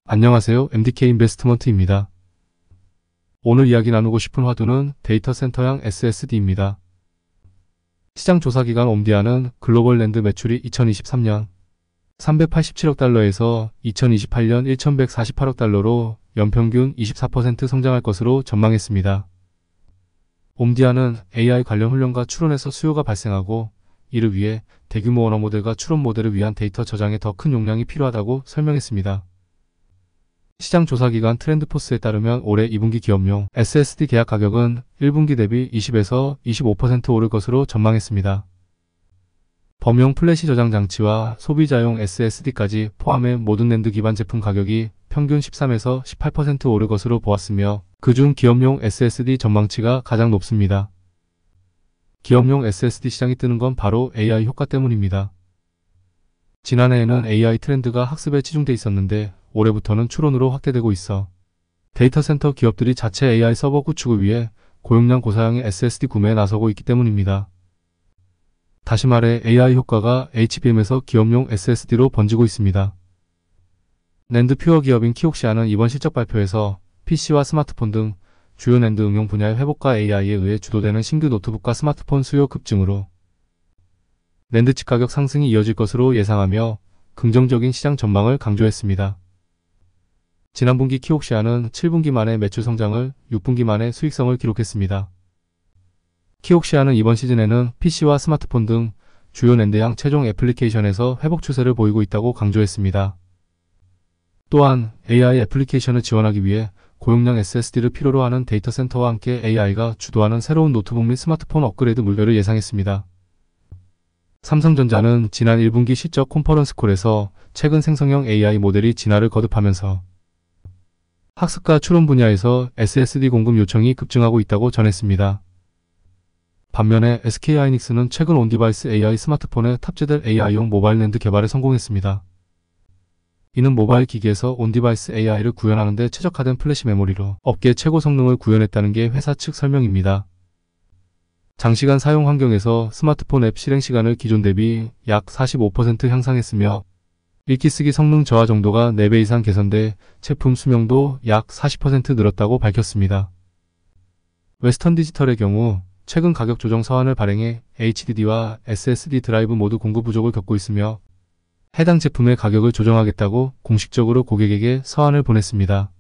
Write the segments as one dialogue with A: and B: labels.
A: 안녕하세요. MDK 인베스트먼트입니다. 오늘 이야기 나누고 싶은 화두는 데이터 센터형 SSD입니다. 시장 조사 기관 옴디아는 글로벌 낸드 매출이 2023년 387억 달러에서 2028년 1148억 달러로 연평균 24% 성장할 것으로 전망했습니다. 옴디아는 AI 관련 훈련과 추론에서 수요가 발생하고 이를 위해 대규모 언어 모델과 추론 모델을 위한 데이터 저장에 더 큰 용량이 필요하다고 설명했습니다. 시장 조사 기관 트렌드포스에 따르면 올해 2분기 기업용 SSD 계약 가격은 1분기 대비 20에서 25% 오를 것으로 전망했습니다. 범용 플래시 저장 장치와 소비자용 SSD까지 포함해 모든 낸드 기반 제품 가격이 평균 13에서 18% 오를 것으로 보았으며 그중 기업용 SSD 전망치가 가장 높습니다. 기업용 SSD 시장이 뜨는 건 바로 AI 효과 때문입니다. 지난해에는 AI 트렌드가 학습에 치중돼 있었는데 올해부터는 추론으로 확대되고 있어 데이터 센터 기업들이 자체 AI 서버 구축을 위해 고용량 고사양의 SSD 구매에 나서고 있기 때문입니다. 다시 말해 AI 효과가 HBM에서 기업용 SSD로 번지고 있습니다. 낸드 퓨어 기업인 키옥시아는 이번 실적 발표에서 PC와 스마트폰 등 주요 낸드 응용 분야의 회복과 AI에 의해 주도되는 신규 노트북과 스마트폰 수요 급증으로 낸드 칩 가격 상승이 이어질 것으로 예상하며 긍정적인 시장 전망을 강조했습니다. 지난 분기 키옥시아는 7분기 만에 매출 성장을 6분기 만에 수익성을 기록했습니다. 키옥시아는 이번 시즌에는 PC와 스마트폰 등 주요 낸드향 최종 애플리케이션에서 회복 추세를 보이고 있다고 강조했습니다. 또한 AI 애플리케이션을 지원하기 위해 고용량 SSD를 필요로 하는 데이터 센터와 함께 AI가 주도하는 새로운 노트북 및 스마트폰 업그레이드 물려를 예상했습니다. 삼성전자는 지난 1분기 실적 컨퍼런스 콜에서 최근 생성형 AI 모델이 진화를 거듭하면서 학습과 추론 분야에서 SSD 공급 요청이 급증하고 있다고 전했습니다. 반면에 SK하이닉스는 최근 온디바이스 AI 스마트폰에 탑재될 AI용 모바일 낸드 개발에 성공했습니다. 이는 모바일 기기에서 온디바이스 AI를 구현하는 데 최적화된 플래시 메모리로 업계 최고 성능을 구현했다는 게 회사 측 설명입니다. 장시간 사용 환경에서 스마트폰 앱 실행 시간을 기존 대비 약 45% 향상했으며 읽기 쓰기 성능 저하 정도가 4배 이상 개선돼 제품 수명도 약 40% 늘었다고 밝혔습니다. 웨스턴 디지털의 경우 최근 가격 조정 서한을 발행해 HDD와 SSD 드라이브 모두 공급 부족을 겪고 있으며 해당 제품의 가격을 조정하겠다고 공식적으로 고객에게 서한을 보냈습니다.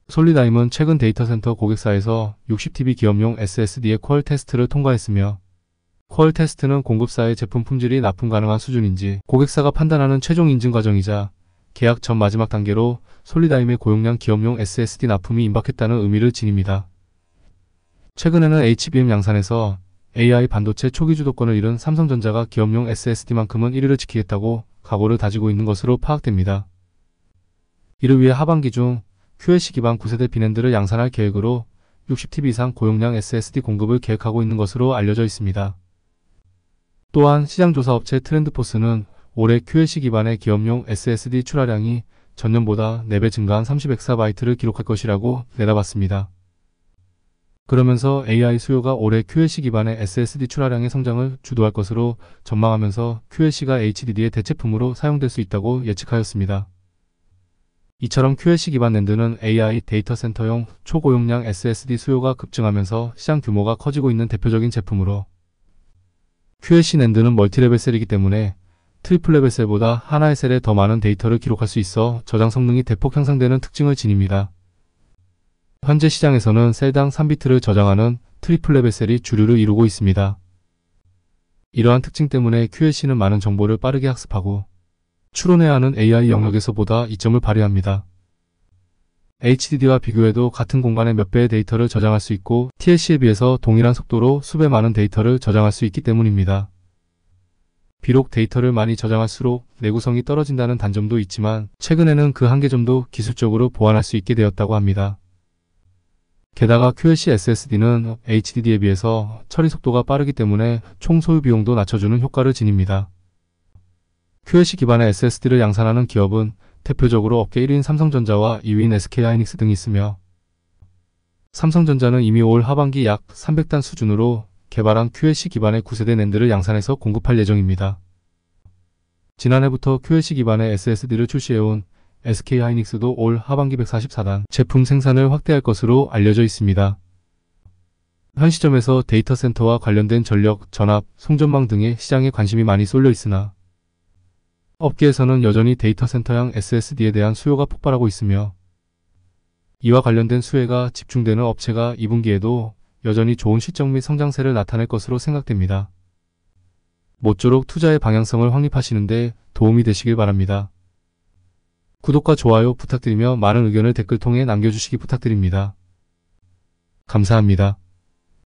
A: 솔리다임은 최근 데이터 센터 고객사에서 60TB 기업용 SSD의 퀄 테스트를 통과했으며 퀄 테스트는 공급사의 제품 품질이 납품 가능한 수준인지 고객사가 판단하는 최종 인증 과정이자 계약 전 마지막 단계로 솔리다임의 고용량 기업용 SSD 납품이 임박했다는 의미를 지닙니다. 최근에는 HBM 양산에서 AI 반도체 초기 주도권을 잃은 삼성전자가 기업용 SSD만큼은 1위를 지키겠다고 각오를 다지고 있는 것으로 파악됩니다. 이를 위해 하반기 중 QLC 기반 9세대 비낸드를 양산할 계획으로 60TB 이상 고용량 SSD 공급을 계획하고 있는 것으로 알려져 있습니다. 또한 시장조사 업체 트렌드포스는 올해 QLC 기반의 기업용 SSD 출하량이 전년보다 4배 증가한 30EB를 기록할 것이라고 내다봤습니다. 그러면서 AI 수요가 올해 QLC 기반의 SSD 출하량의 성장을 주도할 것으로 전망하면서 QLC가 HDD의 대체품으로 사용될 수 있다고 예측하였습니다. 이처럼 QLC 기반 낸드는 AI 데이터 센터용 초고용량 SSD 수요가 급증하면서 시장 규모가 커지고 있는 대표적인 제품으로 QLC 낸드는 멀티레벨 셀이기 때문에 트리플 레벨 셀보다 하나의 셀에 더 많은 데이터를 기록할 수 있어 저장 성능이 대폭 향상되는 특징을 지닙니다. 현재 시장에서는 셀당 3비트를 저장하는 트리플 레벨 셀이 주류를 이루고 있습니다. 이러한 특징 때문에 QLC는 많은 정보를 빠르게 학습하고 추론해야 하는 AI 영역에서보다 이점을 발휘합니다. HDD와 비교해도 같은 공간에 몇 배의 데이터를 저장할 수 있고 TLC에 비해서 동일한 속도로 수배 많은 데이터를 저장할 수 있기 때문입니다. 비록 데이터를 많이 저장할수록 내구성이 떨어진다는 단점도 있지만 최근에는 그 한계점도 기술적으로 보완할 수 있게 되었다고 합니다. 게다가 QLC SSD는 HDD에 비해서 처리 속도가 빠르기 때문에 총 소유 비용도 낮춰주는 효과를 지닙니다. QLC 기반의 SSD를 양산하는 기업은 대표적으로 업계 1위인 삼성전자와 2위인 SK하이닉스 등이 있으며 삼성전자는 이미 올 하반기 약 300단 수준으로 개발한 QLC 기반의 9세대 낸드를 양산해서 공급할 예정입니다. 지난해부터 QLC 기반의 SSD를 출시해온 SK하이닉스도 올 하반기 144단 제품 생산을 확대할 것으로 알려져 있습니다. 현 시점에서 데이터 센터와 관련된 전력, 전압, 송전망 등의 시장에 관심이 많이 쏠려 있으나 업계에서는 여전히 데이터 센터형 SSD에 대한 수요가 폭발하고 있으며 이와 관련된 수혜가 집중되는 업체가 2분기에도 여전히 좋은 실적 및 성장세를 나타낼 것으로 생각됩니다. 모쪼록 투자의 방향성을 확립하시는 데 도움이 되시길 바랍니다. 구독과 좋아요 부탁드리며 많은 의견을 댓글 통해 남겨주시기 부탁드립니다. 감사합니다.